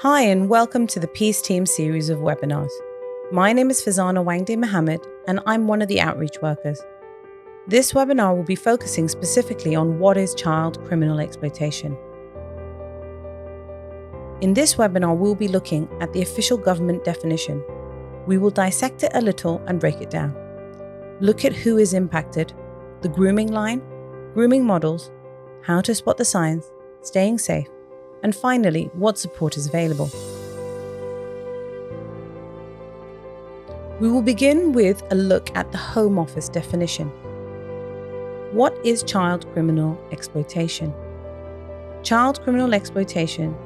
Hi and welcome to the Peace Team series of webinars. My name is Fazana Wangde Mohammed and I'm one of the outreach workers. This webinar will be focusing specifically on what is child criminal exploitation. In this webinar, we'll be looking at the official government definition. We will dissect it a little and break it down. Look at who is impacted, the grooming line, grooming models, how to spot the signs, staying safe, and finally, what support is available. We will begin with a look at the Home Office definition. What is child criminal exploitation? Child criminal exploitation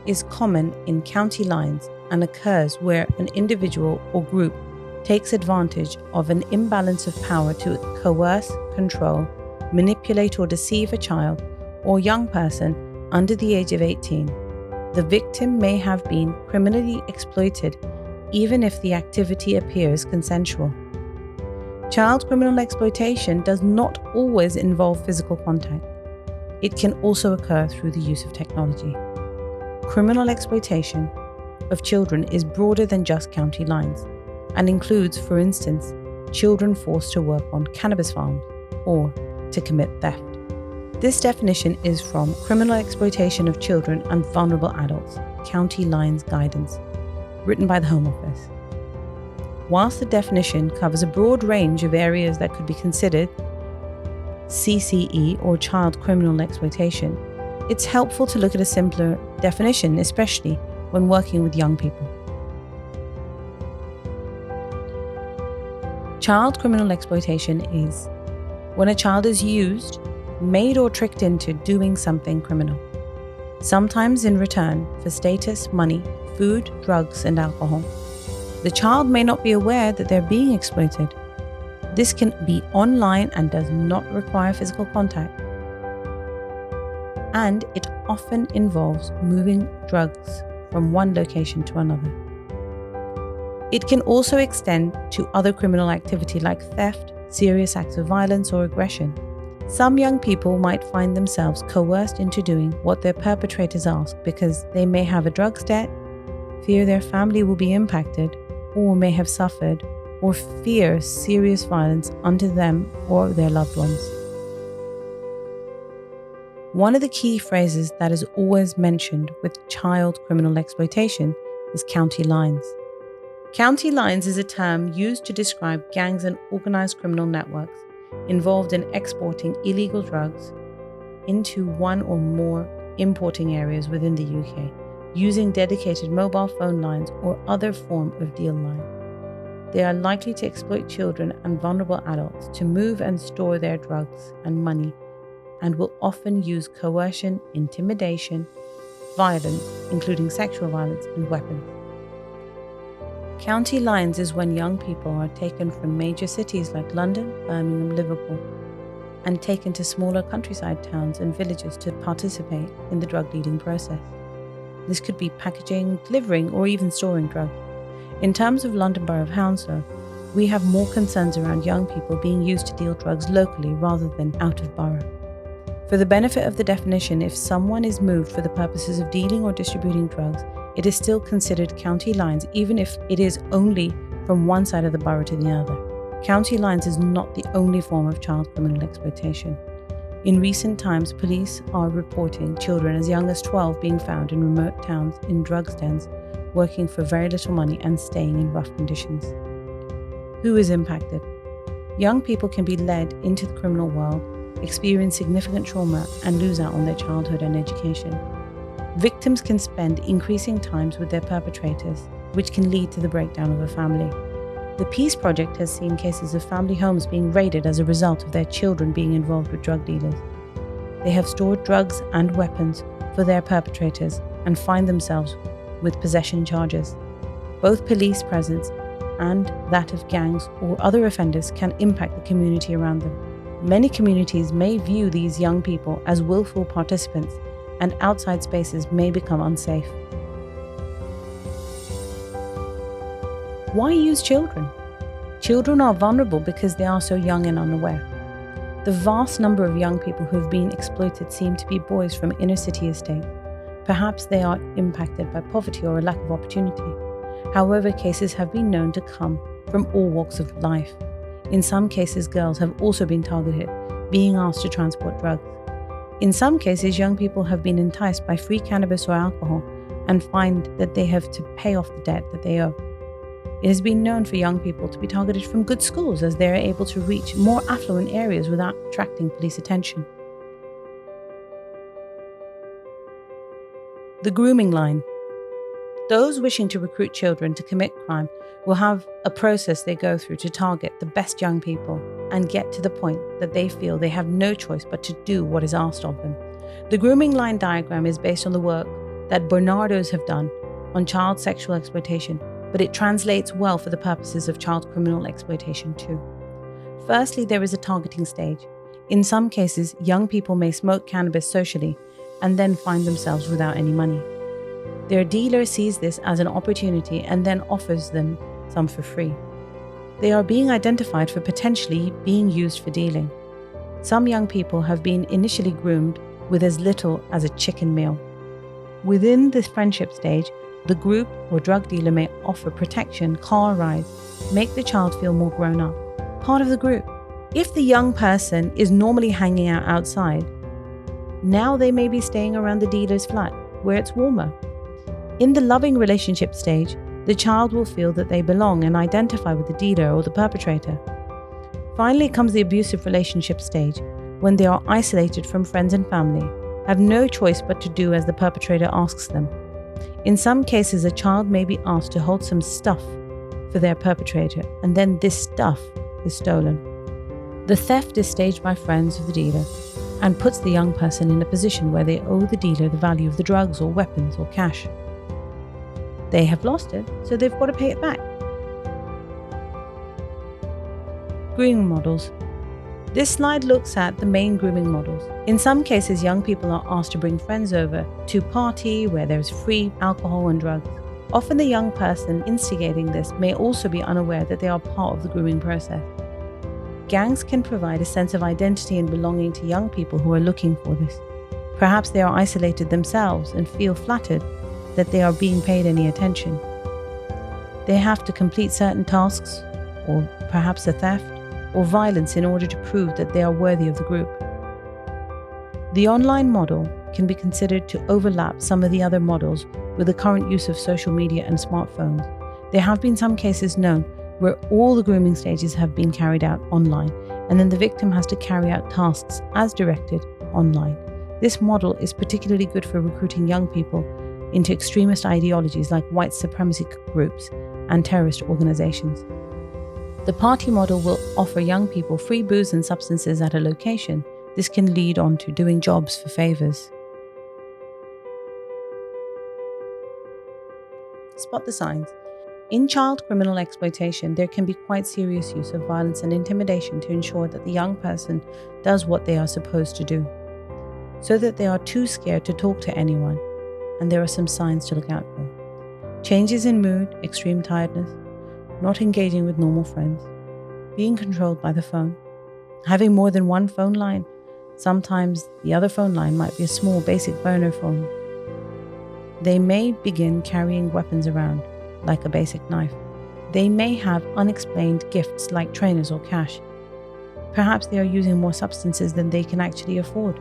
is common in county lines and occurs where an individual or group takes advantage of an imbalance of power to coerce, control, manipulate or deceive a child or young person under the age of 18. The victim may have been criminally exploited even if the activity appears consensual. Child criminal exploitation does not always involve physical contact. It can also occur through the use of technology. Criminal exploitation of children is broader than just county lines and includes, for instance, children forced to work on cannabis farms or to commit theft. This definition is from Criminal Exploitation of Children and Vulnerable Adults, County Lines Guidance, written by the Home Office. Whilst the definition covers a broad range of areas that could be considered CCE or child criminal exploitation, it's helpful to look at a simpler definition, especially when working with young people. Child criminal exploitation is when a child is used, made or tricked into doing something criminal, sometimes in return for status, money, food, drugs, and alcohol. The child may not be aware that they're being exploited. This can be online and does not require physical contact. And it often involves moving drugs from one location to another. It can also extend to other criminal activity like theft, serious acts of violence, or aggression. Some young people might find themselves coerced into doing what their perpetrators ask because they may have a drugs debt, fear their family will be impacted, or may have suffered, or fear serious violence unto them or their loved ones. One of the key phrases that is always mentioned with child criminal exploitation is county lines. County lines is a term used to describe gangs and organized criminal networks involved in exporting illegal drugs into one or more importing areas within the UK, using dedicated mobile phone lines or other form of deal line. They are likely to exploit children and vulnerable adults to move and store their drugs and money, and will often use coercion, intimidation, violence, including sexual violence, and weapons. County lines is when young people are taken from major cities like London, Birmingham, Liverpool, and taken to smaller countryside towns and villages to participate in the drug dealing process. This could be packaging, delivering, or even storing drugs. In terms of London Borough of Hounslow, we have more concerns around young people being used to deal drugs locally rather than out of borough. For the benefit of the definition, if someone is moved for the purposes of dealing or distributing drugs, it is still considered county lines even if it is only from one side of the borough to the other. County lines is not the only form of child criminal exploitation. In recent times, police are reporting children as young as 12 being found in remote towns in drugs dens, working for very little money and staying in rough conditions. Who is impacted? Young people can be led into the criminal world, experience significant trauma, and lose out on their childhood and education. Victims can spend increasing times with their perpetrators, which can lead to the breakdown of a family. The Peace Project has seen cases of family homes being raided as a result of their children being involved with drug dealers. They have stored drugs and weapons for their perpetrators and find themselves with possession charges. Both police presence and that of gangs or other offenders can impact the community around them. Many communities may view these young people as willful participants, and outside spaces may become unsafe. Why use children? Children are vulnerable because they are so young and unaware. The vast number of young people who have been exploited seem to be boys from inner city estates. Perhaps they are impacted by poverty or a lack of opportunity. However, cases have been known to come from all walks of life. In some cases, girls have also been targeted, being asked to transport drugs. In some cases, young people have been enticed by free cannabis or alcohol and find that they have to pay off the debt that they owe. It has been known for young people to be targeted from good schools as they are able to reach more affluent areas without attracting police attention. The grooming line. Those wishing to recruit children to commit crime will have a process they go through to target the best young people and get to the point that they feel they have no choice but to do what is asked of them. The grooming line diagram is based on the work that Bernardos have done on child sexual exploitation, but it translates well for the purposes of child criminal exploitation too. Firstly, there is a targeting stage. In some cases, young people may smoke cannabis socially and then find themselves without any money. Their dealer sees this as an opportunity and then offers them some for free. They are being identified for potentially being used for dealing. Some young people have been initially groomed with as little as a chicken meal. Within this friendship stage, the group or drug dealer may offer protection, car rides, make the child feel more grown up, part of the group. If the young person is normally hanging out outside, now they may be staying around the dealer's flat where it's warmer. In the loving relationship stage, the child will feel that they belong and identify with the dealer or the perpetrator. Finally comes the abusive relationship stage, when they are isolated from friends and family, have no choice but to do as the perpetrator asks them. In some cases, a child may be asked to hold some stuff for their perpetrator, and then this stuff is stolen. The theft is staged by friends of the dealer and puts the young person in a position where they owe the dealer the value of the drugs or weapons or cash. They have lost it, so they've got to pay it back. Grooming models. This slide looks at the main grooming models. In some cases, young people are asked to bring friends over to party where there is free alcohol and drugs. Often the young person instigating this may also be unaware that they are part of the grooming process. Gangs can provide a sense of identity and belonging to young people who are looking for this. Perhaps they are isolated themselves and feel flattered that they are being paid any attention. They have to complete certain tasks, or perhaps a theft, or violence in order to prove that they are worthy of the group. The online model can be considered to overlap some of the other models with the current use of social media and smartphones. There have been some cases known where all the grooming stages have been carried out online, and then the victim has to carry out tasks as directed online. This model is particularly good for recruiting young people into extremist ideologies like white supremacy groups and terrorist organizations. The party model will offer young people free booze and substances at a location. This can lead on to doing jobs for favors. Spot the signs. In child criminal exploitation, there can be quite serious use of violence and intimidation to ensure that the young person does what they are supposed to do, so that they are too scared to talk to anyone, and there are some signs to look out for. Changes in mood, extreme tiredness, not engaging with normal friends, being controlled by the phone, having more than one phone line. Sometimes the other phone line might be a small basic burner phone. They may begin carrying weapons around, like a basic knife. They may have unexplained gifts like trainers or cash. Perhaps they are using more substances than they can actually afford.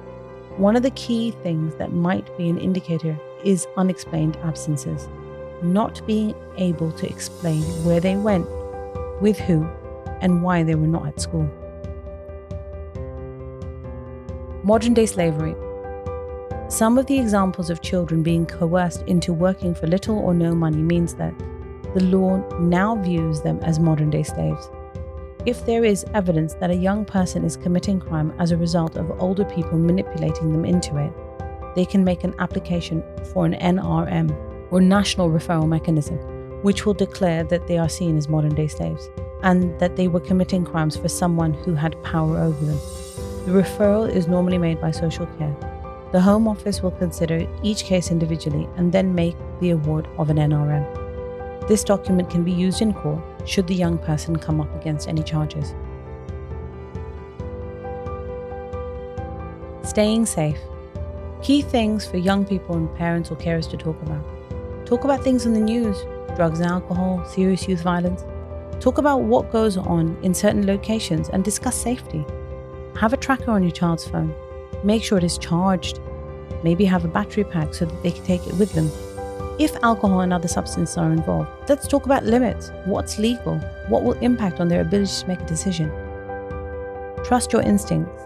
One of the key things that might be an indicator is unexplained absences, not being able to explain where they went, with who, and why they were not at school. Modern-day slavery. Some of the examples of children being coerced into working for little or no money means that the law now views them as modern-day slaves. If there is evidence that a young person is committing crime as a result of older people manipulating them into it, they can make an application for an NRM, or National Referral Mechanism, which will declare that they are seen as modern-day slaves and that they were committing crimes for someone who had power over them. The referral is normally made by social care. The Home Office will consider each case individually and then make the award of an NRM. This document can be used in court should the young person come up against any charges. Staying safe. Key things for young people and parents or carers to talk about. Talk about things in the news, drugs and alcohol, serious youth violence. Talk about what goes on in certain locations and discuss safety. Have a tracker on your child's phone. Make sure it is charged. Maybe have a battery pack so that they can take it with them. If alcohol and other substances are involved, let's talk about limits. What's legal? What will impact on their ability to make a decision? Trust your instincts.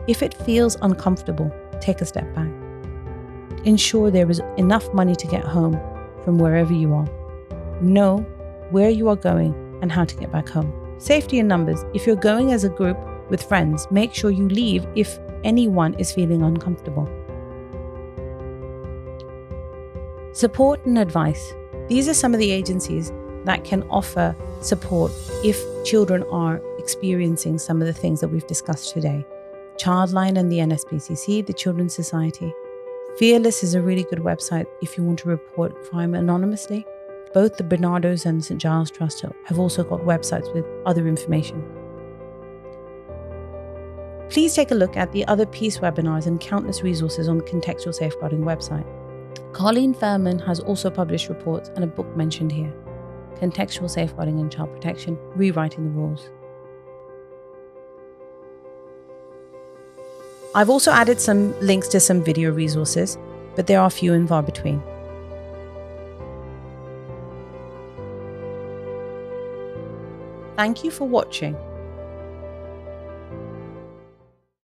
If it feels uncomfortable, take a step back. Ensure there is enough money to get home from wherever you are. Know where you are going and how to get back home. Safety in numbers. If you're going as a group with friends, make sure you leave if anyone is feeling uncomfortable. Support and advice. These are some of the agencies that can offer support if children are experiencing some of the things that we've discussed today. Childline and the NSPCC, the Children's Society. Fearless is a really good website if you want to report crime anonymously. Both the Bernardos and St. Giles Trust have also got websites with other information. Please take a look at the other peace webinars and countless resources on the Contextual Safeguarding website. Colleen Fairman has also published reports and a book mentioned here, Contextual Safeguarding and Child Protection, Rewriting the Rules. I've also added some links to some video resources, but there are few and far between. Thank you for watching.